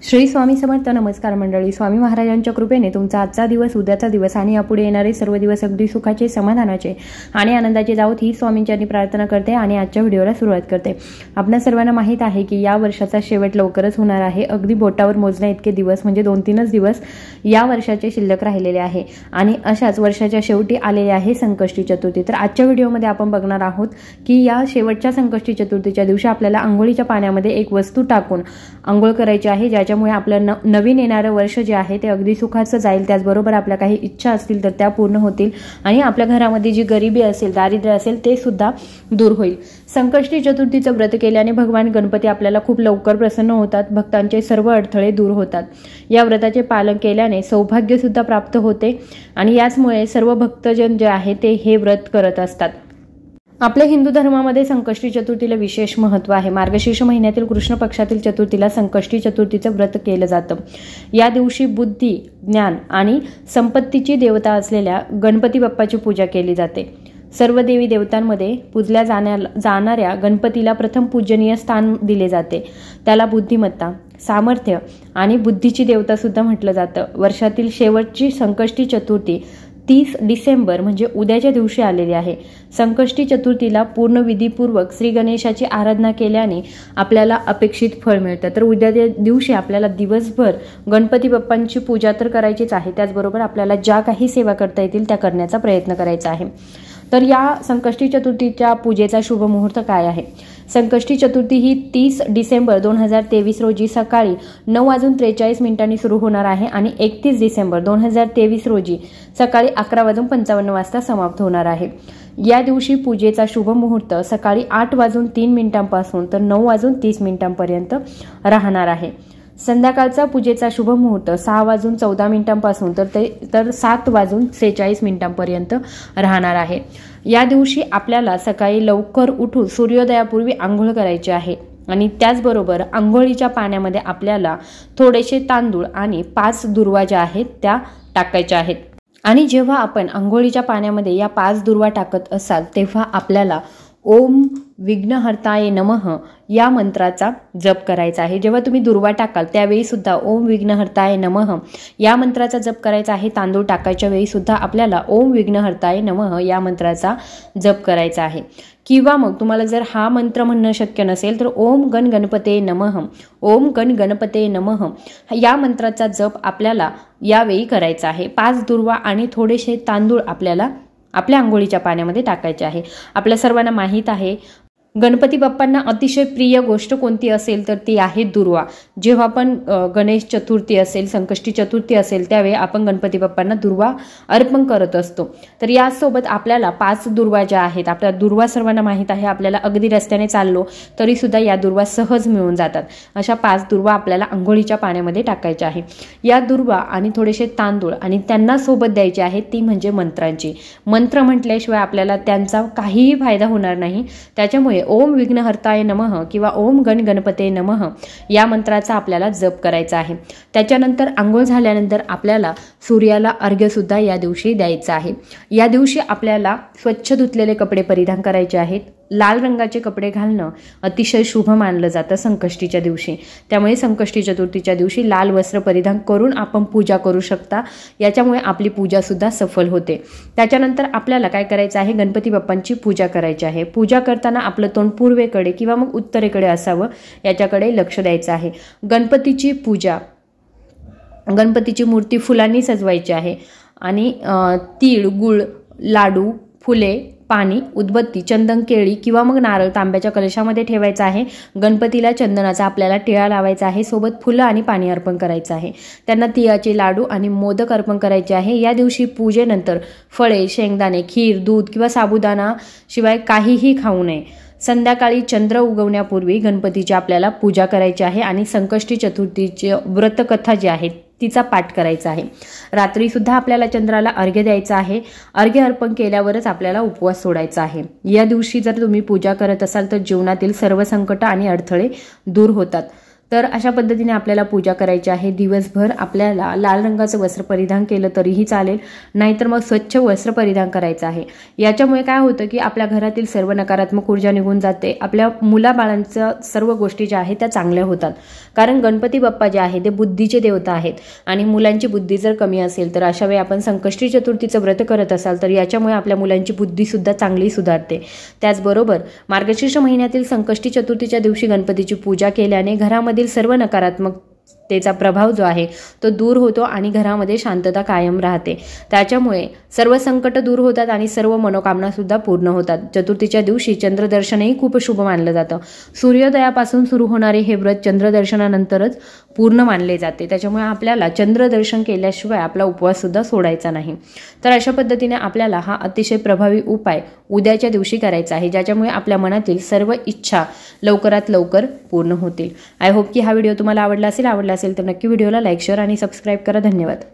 श्री स्वामी समर्थ. नमस्कार मंडळी. स्वामी महाराजांच्या कृपेने तुमचा आजचा दिवस, उद्याचा दिवस आणि यापुढे येणारे सर्व दिवस अगदी सुखाचे, समाधानाचे आणि आनंदाचे जावोत ही स्वामींची प्रार्थना करते आणि आजच्या व्हिडिओला सुरुवात करते. आपल्या सर्वांना माहीत आहे की या वर्षाचा शेवट लवकरच होणार आहे. अगदी बोटावर मोजण्या इतके दिवस म्हणजे 2-3च दिवस या वर्षाचे शिल्लक राहिलेले आहे आणि अशाच वर्षाच्या शेवटी आलेले आहे संकष्टी चतुर्थी. तर आजच्या व्हिडिओमध्ये आपण बघणार आहोत की या शेवटच्या संकष्टी चतुर्थीच्या दिवशी आपल्याला अंघोळीच्या पाण्यामध्ये एक वस्तू टाकून अंघोळ करायची आहे, ज्याच्यामुळे आपलं नवीन येणारं वर्ष जे आहे ते अगदी सुखाचं जाईल. त्याचबरोबर आपल्या काही इच्छा असतील तर त्या पूर्ण होतील आणि आपल्या घरामध्ये जी गरिबी असेल, दारिद्र्य असेल ते सुद्धा दूर होईल. संकष्टी चतुर्थीचं व्रत केल्याने भगवान गणपती आपल्याला खूप लवकर प्रसन्न होतात. भक्तांचे सर्व अडथळे दूर होतात. या व्रताचे पालन केल्याने सौभाग्य सुद्धा प्राप्त होते आणि याचमुळे सर्व भक्तजन जे आहे ते हे व्रत करत असतात. आपल्या हिंदू धर्मामध्ये संकष्टी चतुर्थीला विशेष महत्त्व आहे. मार्गशीर्ष महिन्यातील कृष्ण पक्षातील चतुर्थीला संकष्टी चतुर्थीचं व्रत केलं जातं. या दिवशी बुद्धी, ज्ञान आणि संपत्तीची देवता असलेल्या गणपती बाप्पाची पूजा केली जाते. सर्व देवी देवतांमध्ये पूजल्या जाणाऱ्या गणपतीला प्रथम पूजनीय स्थान दिले जाते. त्याला बुद्धिमत्ता, सामर्थ्य आणि बुद्धीची देवता सुद्धा म्हटलं जातं. वर्षातील शेवटची संकष्टी चतुर्थी 30 डिसेंबर म्हणजे उद्याच्या दिवशी आलेली आहे. संकष्टी चतुर्थीला पूर्ण विधीपूर्वक श्री गणेशाची आराधना केल्याने आपल्याला अपेक्षित फळ मिळतं. तर उद्याच्या दिवशी आपल्याला दिवसभर गणपती बाप्पांची पूजा तर करायचीच आहे, त्याचबरोबर आपल्याला ज्या काही सेवा करता येतील त्या करण्याचा प्रयत्न करायचा आहे. तर या संकष्टी चतुर्थीच्या पूजेचा शुभ मुहूर्त काय आहे? संकष्टी चतुर्थी ही 30 डिसेंबर 2023 रोजी सकाळी 9:43 सुरू होणार आहे आणि 31 डिसेंबर 2023 रोजी सकाळी 11:55 समाप्त होणार आहे. या दिवशी पूजेचा शुभ मुहूर्त सकाळी 8:03 पासून तर 9:30 राहणार आहे. संध्याकाळचा पूजेचा शुभ मुहूर्त 6:14 पासून तर 7:46 राहणार आहे. या दिवशी आपल्याला सकाळी लवकर उठून सूर्योदयापूर्वी आंघोळ करायची आहे आणि त्याचबरोबर आंघोळीच्या पाण्यामध्ये आपल्याला थोडेसे तांदूळ आणि 5 दुर्वा ज्या आहेत त्या टाकायच्या आहेत. आणि जेव्हा आपण आंघोळीच्या पाण्यामध्ये या 5 दुर्वा टाकत असाल तेव्हा आपल्याला ओम विघ्नहर्ताय नमः या मंत्राचा जप करायचा आहे. जेव्हा तुम्ही दुर्वा टाकाल त्यावेळी सुद्धा ओम विघ्नहर्ताय नमः या मंत्राचा जप करायचा आहे. तांदूळ टाकायच्या वेळी सुद्धा आपल्याला ओम विघ्नहर्ताय नमः या मंत्राचा जप करायचा आहे. किंवा मग तुम्हाला जर हा मंत्र म्हणणं शक्य नसेल तर ओम गण गणपते नमः, ओम गण गणपते नमः या मंत्राचा जप आपल्याला यावेळी करायचा आहे. 5 दुर्वा आणि थोडेसे तांदूळ आपल्याला आपल्या आंघोळीच्या पाण्यामध्ये टाकायचे आहे. आपल्या सर्वांना माहीत आहे गणपती बाप्पांना अतिशय प्रिय गोष्ट कोणती असेल तर ती आहे दुर्वा. जेव्हा पण गणेश चतुर्थी असेल, संकष्टी चतुर्थी असेल त्यावेळी आपण गणपती बाप्पांना दुर्वा अर्पण करत असतो. तर यासोबत आपल्याला 5 दुर्वा ज्या आहेत, आपल्या दुर्वा सर्वांना माहीत आहे, आपल्याला अगदी रस्त्याने चाललो तरी सुद्धा या दुर्वा सहज मिळून जातात. अशा 5 दुर्वा आपल्याला आंघोळीच्या पाण्यामध्ये टाकायच्या आहे. या दुर्वा आणि थोडेसे तांदूळ आणि त्यांना सोबत द्यायचे आहेत ती म्हणजे मंत्रांची. मंत्र म्हटल्याशिवाय आपल्याला त्यांचा काहीही फायदा होणार नाही. त्याच्यामुळे ओम विघ्नहर्ताय नमः किंवा ओम गण गणपते नमः या मंत्राचा आपल्याला जप करायचा आहे. त्याच्यानंतर आंघोळ झाल्यानंतर आपल्याला सूर्याला अर्घ्य सुद्धा या दिवशी द्यायचं आहे. या दिवशी आपल्याला स्वच्छ धुतलेले कपडे परिधान करायचे आहेत. लाल रंगाचे कपडे घालणं अतिशय शुभ मानलं जातं संकष्टीच्या दिवशी. त्यामुळे संकष्टी चतुर्थीच्या दिवशी लाल वस्त्र परिधान करून आपण पूजा करू शकता. याच्यामुळे आपली पूजा सुद्धा सफल होते. त्याच्यानंतर आपल्याला काय करायचं आहे? गणपती बाप्पांची पूजा करायची आहे. पूजा करताना आपलं तोंड पूर्वेकडे किंवा मग उत्तरेकडे असावं, याच्याकडे लक्ष द्यायचं आहे. गणपतीची पूजा, गणपतीची मूर्ती फुलांनी सजवायची आहे आणि तीळ, गुळ, लाडू, फुले, पाणी, उदबत्ती, चंदन, केळी किंवा मग नारळ तांब्याच्या कलशामध्ये ठेवायचा आहे. गणपतीला चंदनाचा आपल्याला टिळा लावायचा आहे. सोबत फुलं आणि पाणी अर्पण करायचं आहे. त्यांना तिळाचे लाडू आणि मोदक अर्पण करायचे आहे. या दिवशी पूजेनंतर फळे, शेंगदाणे, खीर, दूध किंवा साबुदाणा शिवाय काहीही खाऊ नये. संध्याकाळी चंद्र उगवण्यापूर्वी गणपतीची आपल्याला पूजा करायची आहे आणि संकष्टी चतुर्थीची व्रतकथा जी आहे तिचा पाठ करायचा आहे. रात्री सुद्धा आपल्याला चंद्राला अर्घ्य द्यायचा आहे. अर्घ्य अर्पण केल्यावरच आपल्याला उपवास सोडायचा आहे. या दिवशी जर तुम्ही पूजा करत असाल तर जीवनातील सर्व संकट आणि अडथळे दूर होतात. तर अशा पद्धतीने आपल्याला पूजा करायची आहे। दिवसभर आपल्याला लाल रंगाचं वस्त्र परिधान केलं तरीही चालेल, नाहीतर मग स्वच्छ वस्त्र परिधान करायचं आहे। याच्यामुळे काय होतं की आपल्या घरातील सर्व नकारात्मक ऊर्जा निघून जाते, आपल्या मुलाबाळांच्या सर्व गोष्टी ज्या आहेत त्या चांगल्या होतात। कारण गणपती बाप्पा जे आहे ते बुद्धीचे देवता आहेत आणि मुलांची बुद्धी जर कमी असेल तर अशा वेळी आपण संकष्टी चतुर्थीचं व्रत करत असाल तर याच्यामुळे आपल्या मुलांची बुद्धी सुद्धा चांगली सुधारते। त्याचबरोबर मार्गशीर्ष महिन्यातील संकष्टी चतुर्थीच्या दिवशी गणपतीची पूजा केल्याने घरामधील सर्व नकारात्मकतेचा प्रभाव जो आहे तो दूर होतो आणि घरामध्ये शांतता कायम राहते। त्याच्यामुळे सर्व संकट दूर होतात आणि सर्व मनोकामना सुद्धा पूर्ण होतात। चतुर्थीच्या दिवशी चंद्रदर्शनही खूप शुभ मानलं जातं। सूर्योदयापासून सुरू होणारे हे व्रत चंद्रदर्शनानंतरच पूर्ण मानले जाते। त्याच्यामुळे आपल्याला चंद्रदर्शन केल्याशिवाय आपला उपवास सुद्धा सोडायचा नाही। तर अशा पद्धतीने आपल्याला हा अतिशय प्रभावी उपाय उद्याच्या दिवशी करायचा आहे, ज्याच्यामुळे आपल्या मनातील सर्व इच्छा लवकरात लवकर पूर्ण होतील। आय होप की हा व्हिडिओ तुम्हाला आवडला असेल तर नक्की व्हिडिओला लाईक, शेअर आणि सबस्क्राईब करा। धन्यवाद।